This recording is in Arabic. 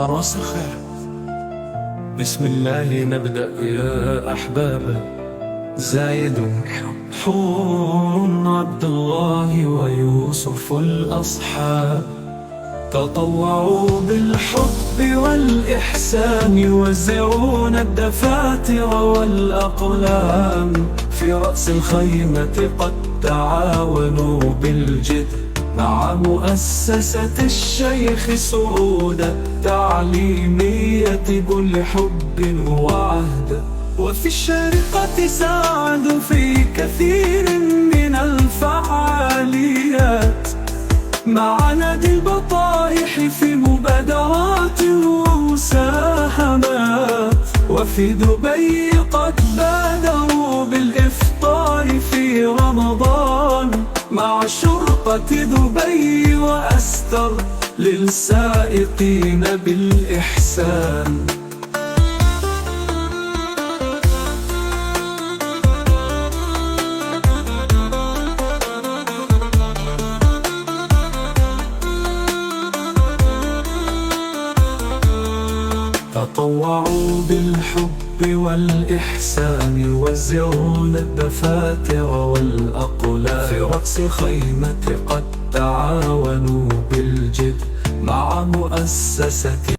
راس الخير. بسم الله نبدأ يا أحباب. زايد، حور، عبد الله ويوسف الأصحاب تطوعوا بالحب والإحسان، وزعون الدفاتر والأقلام. في رأس الخيمة قد تعاونوا بالجد مع مؤسسة الشيخ سعود التعليمية كل حب وعهد. وفي الشارقة ساعدوا في كثير من الفعاليات مع نادي البطائح في مبادرات ومساهمات. وفي دبي قد بادروا بالإفطار في رمضان مع شرطة دبي وأستر للسائقين بالإحسان. تطوعوا بالحب والإحسان، يوزعون الدفاتر والأقلام. في رأس خيمة قد تعاونوا بالجد مع مؤسسة